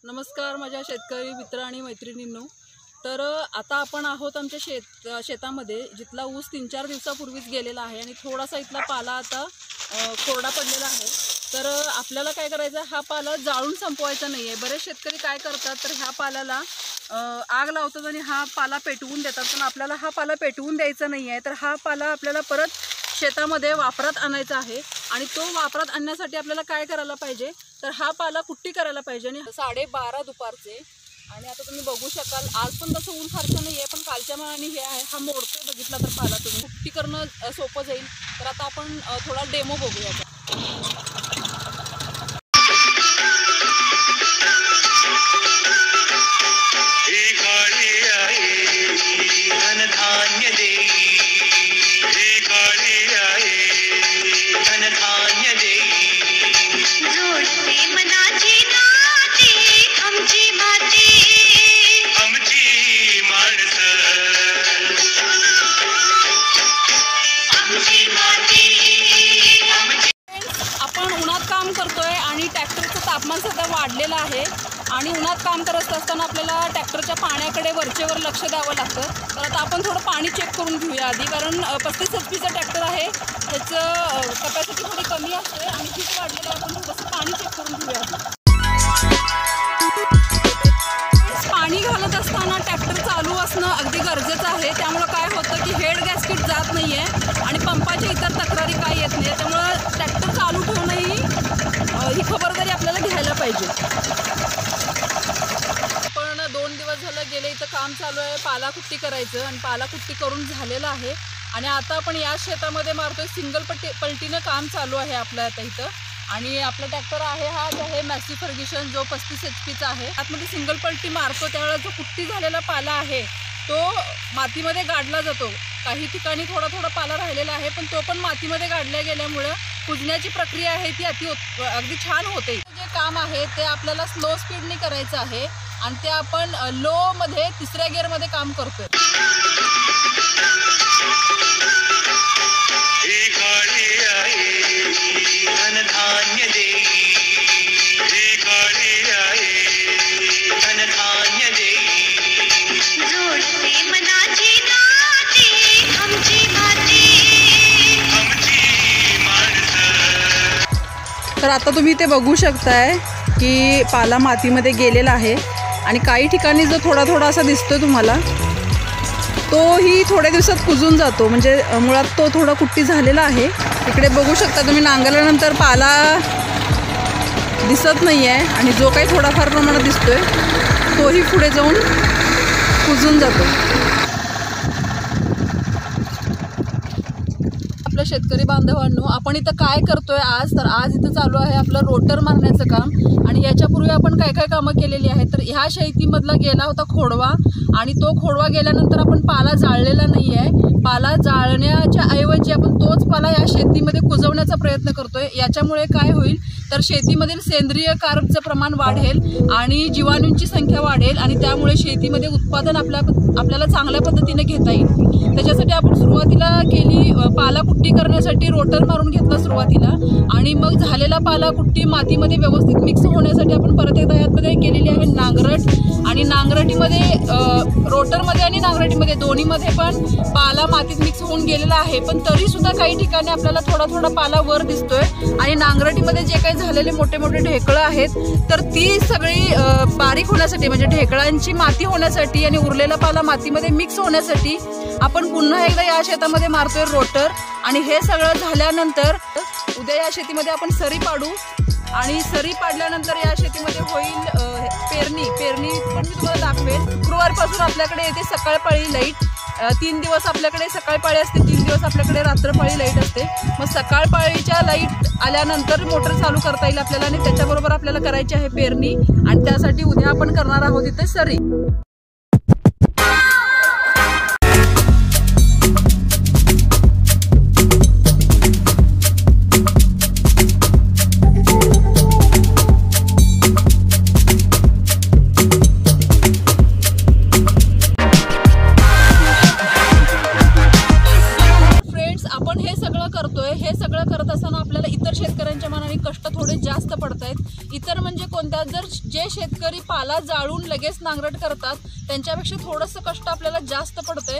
नमस्कार माझ्या शेतकरी मित्र आणि मैत्रिणींनो। तर आता आपण आहोत आमच्या शेतामध्ये, जिथला ऊस 3-4 दिवसापूर्वीच गेलेला आहे आणि थोडासा इथला पाला आता कोरडा पडलेला आहे। तर आपल्याला काय करायचं, हा पाला जाळून संपवायचा नाही आहे। बरेच शेतकरी काय करतात, तर ह्या पाल्याला आग लावतात आणि हा पाला पेटवून देतात, पण आपल्याला हा पाला पेटवून द्यायचा नाही आहे। तर हा पाला आपल्याला परत शेतामध्ये वापरात आणायचा आहे आणि तो वापरात आणण्यासाठी आपल्याला काय करायला पाहिजे, तर हा पाला कुट्टी करायला पाहिजे। आणि 12:30 दुपारचे आणि आता तुम्ही बघू शकाल, आज पण तसं ऊन फारसं नाही आहे, पण कालच्या मानाने हे आहे, हा मोडतो बघितला तर पाला तुम्ही कुट्टी करणं सोपं जाईल। तर आता आपण थोडा डेमो बघूया। ट्रॅक्टरचं तापमान सध्या वाढलेलं आहे आणि उन्हात काम करत असताना आपल्याला ट्रॅक्टरच्या पाण्याकडे वरचेवर लक्ष द्यावं लागतं। तर आता आपण थोडं पाणी चेक करून घेऊया आधी, कारण 35 HP टॅक्टर आहे, त्याचं कपॅसिटी थोडी कमी असते आणि हीट वाढलेलं आहे। आपण थोडंसं पाणी चेक करून घेऊया। पाणी घालत असताना ट्रॅक्टर चालू असणं अगदी गरजेचं आहे, त्यामुळे काय होतं की हेड गॅस्केट जात नाही आहे आणि पंपाच्या इतर तक्रारी काय येत नाही, त्यामुळं ट्रॅक्टर चालू ठेवणंही ही खबरदारी आपल्याला घ्यायला पाहिजे। पण 2 दिवस झालं गेले इथं काम चालू आहे, पाला कुट्टी करायचं आणि पाला कुट्टी करून झालेलं आहे आणि आता आपण या शेतामध्ये मारतोय। सिंगल पलटीनं काम चालू आहे आपलं आता इथं आणि आपला ट्रॅक्टर आहे हा आहे मॅसी फर्ग्युसन, जो 35 HPचा आहे। आतमध्ये सिंगल पलटी मारतो त्यावेळेला जो कुट्टी झालेला पाला आहे तो मातीमध्ये गाडला जातो। काही ठिकाणी थोडा पाला राहिलेला आहे, पण तो पण मातीमध्ये गाडल्या गेल्यामुळं कुजण्याची प्रक्रिया आहे ती अगदी छान होते। जे काम आहे ते आपल्याला स्लो स्पीडने करायचं आहे आणि ते आपण लो मध्ये 3ऱ्या गिअरमध्ये काम करतोय। तर आता तुम्ही ते बघू शकताय की पाला मातीमध्ये गेलेला आहे आणि काही ठिकाणी जो थोडा असा दिसतोय तुम्हाला, तोही थोड्या दिवसात कुजून जातो, म्हणजे मुळात तो थोडा कुट्टी झालेला आहे। इकडे बघू शकता तुम्ही, नांगरल्यानंतर पाला दिसत नाही आहे आणि जो काही थोडाफार प्रमाणात दिसतोय तोही पुढे जाऊन कुजून जातो। आपल्या शेतकरी बांधवांनो, आपण इथं काय करतोय आज, तर आज इथं चालू आहे आपलं रोटर मारण्याचं काम आणि याच्यापूर्वी आपण काय कामं केलेली आहेत। तर ह्या शेतीमधला गेला होता खोडवा आणि तो खोडवा गेल्यानंतर आपण पाला जाळलेला नाही आहे। पाला जाळण्याच्या ऐवजी आपण तोच पाला या शेतीमध्ये कुजवण्याचा प्रयत्न करतोय। याच्यामुळे काय होईल, तर शेतीमधील सेंद्रिय कार्बचं प्रमाण वाढेल आणि जीवाणूंची संख्या वाढेल आणि त्यामुळे शेतीमध्ये उत्पादन आपल्याला चांगल्या पद्धतीने घेता येईल। त्याच्यासाठी आपण सुरुवातीला केली पाला कुट्टी करण्यासाठी रोटर मारून घेतला सुरुवातीला आणि मग झालेला पाला कुट्टी मातीमध्ये व्यवस्थित मिक्स होण्यासाठी आपण परत एकदा यामध्ये केलेली आहे नांगरट। आणि नांगरटीमध्ये रोटरमध्ये आणि नांगरटीमध्ये दोन्हीमध्ये पण पाला मातीत मिक्स होऊन गेलेला आहे, पण तरी सुद्धा काही ठिकाणी आपल्याला थोडा पाला वर दिसतोय आणि नांगरटीमध्ये जे काही झालेले मोठे ढेकळं आहेत तर ती सगळी बारीक होण्यासाठी, म्हणजे ढेकळांची माती होण्यासाठी आणि उरलेला पाला मातीमध्ये मिक्स होण्यासाठी आपण पुन्हा एकदा या शेतामध्ये मारतोय रोटर। आणि हे सगळं झाल्यानंतर उद्या या शेतीमध्ये आपण सरी पाडू आणि सरी पाडल्यानंतर या शेतीमध्ये होईल पेरणी पण मी तुम्हाला दाखवेल। शुक्रवारपासून आपल्याकडे येते सकाळपाळी लाईट, 3 दिवस आपल्याकडे सकाळपाळी असते, 3 दिवस आपल्याकडे रात्रपाळी लाईट असते। मग सकाळपाळीच्या लाईट आल्यानंतर मोटर चालू करता येईल आपल्याला आणि त्याच्याबरोबर आपल्याला करायची आहे पेरणी आणि त्यासाठी उद्या आपण करणार आहोत इथे सरी। इतर म्हणजे कोणत्या, जर जे शेतकरी शेतकरी पाला जाळून लगेच नांगरट करतात, त्यांच्यापेक्षा थोडंसं कष्ट आपल्याला जास्त पडतंय.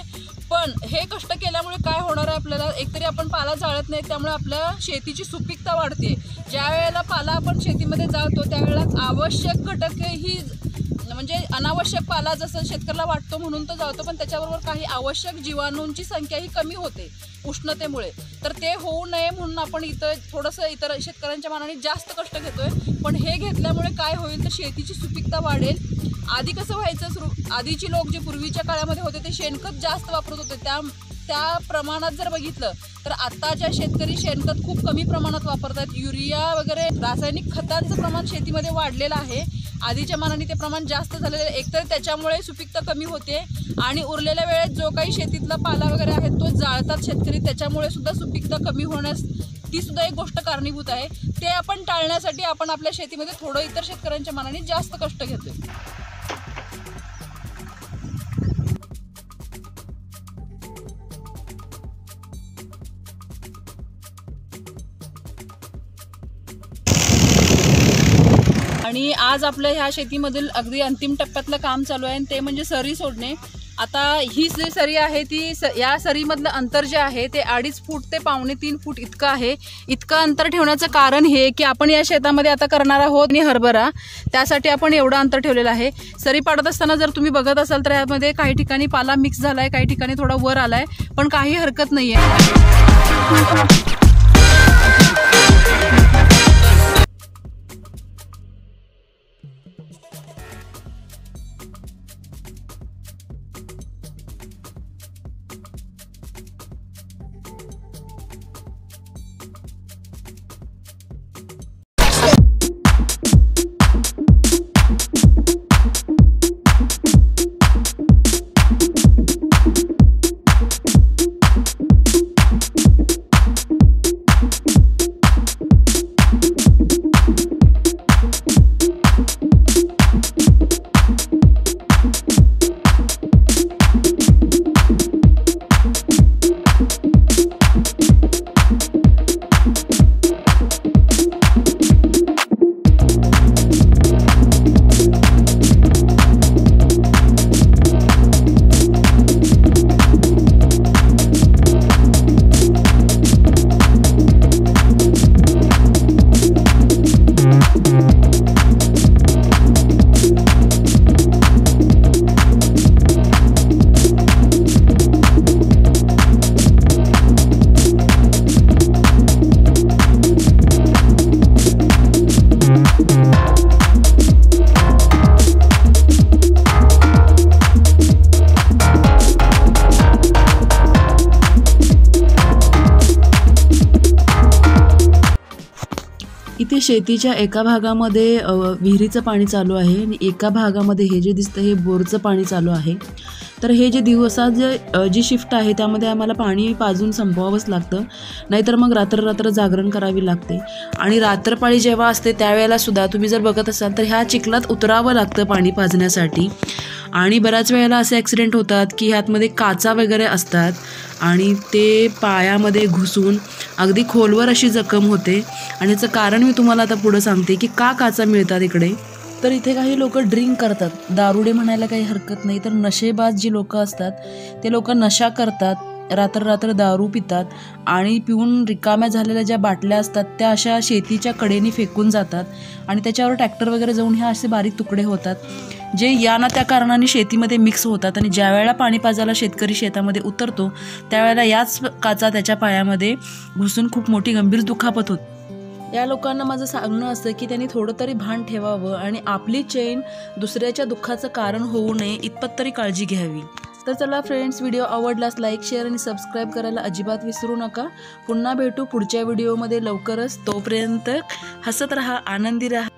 पण हे कष्ट केल्यामुळे काय होणार आहे आपल्याला, एकतरी आपण पाला जाळत नाही, त्यामुळे आपल्या शेतीची सुपीकता वाढते. ज्या वेळेला पाला आपण शेतीमध्ये जाळतो त्यावेळेला आवश्यक घटक ही म्हणजे अनावश्यक पाला जसं शेतकऱ्याला वाटतो म्हणून तो जाळतो, पण त्याच्याबरोबर काही आवश्यक जीवाणूंची संख्याही कमी होते उष्णतेमुळे. तर ते होऊ नये म्हणून आपण इथं थोडंसं इतर शेतकऱ्यांच्या मानाने जास्त कष्ट घेतोय. पण हे घेतल्यामुळे काय होईल तर शेतीची सुपीकता वाढेल. आधी कसं व्हायचं, आधीची लोक जे पूर्वीच्या काळामध्ये होते ते शेणखत जास्त वापरत होते, त्या प्रमाणात जर बघितलं तर आताच्या शेतकरी शेणखत खूप कमी प्रमाणात वापरतात. युरिया वगैरे रासायनिक खतांचं प्रमाण शेतीमध्ये वाढलेलं आहे. आधीच्या मानाने ते प्रमाण जास्त झालेलं आहे. एकतर त्याच्यामुळे सुपीकता कमी होते आणि उरलेल्या वेळेत जो काही शेतीतला पाला वगैरे आहे तो जाळतात शेतकरी, त्याच्यामुळे सुद्धा सुपीकता कमी होण्यास ती सुद्धा एक गोष्ट कारणीभूत आहे. ते आपण टाळण्यासाठी आपण आपल्या शेतीमध्ये थोडं इतर शेतकऱ्यांच्या मानाने जास्त कष्ट घेतोय. आणि आज आपल्या ह्या शेतीमधील अगदी अंतिम टप्प्यातलं काम चालू आहे, ते म्हणजे सरी सोडणे. आता ही जी सरी आहे ती या सरीमधलं अंतर जे आहे ते 2.5 फूट ते 2.25 फूट इतकं आहे. इतकं अंतर ठेवण्याचं कारण हे की आपण या शेतामध्ये आता करणार आहोत आणि हरभरा, त्यासाठी आपण एवढं अंतर ठेवलेलं आहे. सरी पाडत असताना जर तुम्ही बघत असाल तर यामध्ये काही ठिकाणी पाला मिक्स झालाय, काही ठिकाणी थोडा वर आलाय, पण काही हरकत नाहीये. इथे शेतीच्या एका भागामध्ये विहिरीचं पाणी चालू आहे आणि एका भागामध्ये हे जे दिसतं हे बोरचं पाणी चालू आहे. तर हे जे दिवसात जी शिफ्ट आहे त्यामध्ये आम्हाला पाणी पाजून संपवावंच लागतं, नाहीतर मग रात्र जागरण करावी लागते. आणि रात्रपाळी जेव्हा असते त्यावेळेला सुद्धा तुम्ही जर बघत असाल तर ह्या चिखलात उतरावं लागतं पाणी पाजण्यासाठी. आणि बऱ्याच वेळेला असे ॲक्सिडेंट होतात की ह्यातमध्ये काचा वगैरे असतात आणि ते पायामध्ये घुसून अगदी खोलवर अशी जखम होते. आणि याचं कारण मी तुम्हाला आता पुढं सांगते की का काचा मिळतात इकडे. तर इथे काही लोक ड्रिंक करतात, दारुडे म्हणायला काही हरकत नाही. तर नशेबाज जी लोक असतात ते लोक नशा करतात, रात्र दारू पितात आणि पिऊन रिकाम्या झालेल्या ज्या बाटल्या असतात त्या अशा शेतीच्या कडेने फेकून जातात आणि त्याच्यावर ट्रॅक्टर वगैरे जाऊन ह्या असे बारीक तुकडे होतात जे या ना त्या कारणाने शेतीमध्ये मिक्स होतात. आणि ज्या वेळेला पाणी पाजायला शेतकरी शेतामध्ये उतरतो त्यावेळेला याच काचा त्याच्या पायामध्ये घुसून खूप मोठी गंभीर दुखापत होते. या लोकांना माझं सांगणं असतं की त्यांनी थोडं तरी भान ठेवावं आणि आपली चैन दुसऱ्याच्या दुःखाचं कारण होऊ नये इतपत तरी काळजी घ्यावी. तर चला फ्रेंड्स, व्हिडिओ आवडल्यास लाईक, शेअर आणि सबस्क्राईब करायला अजिबात विसरू नका. पुन्हा भेटू पुढच्या व्हिडिओमध्ये लवकरच. तोपर्यंत हसत राहा, आनंदी राहा.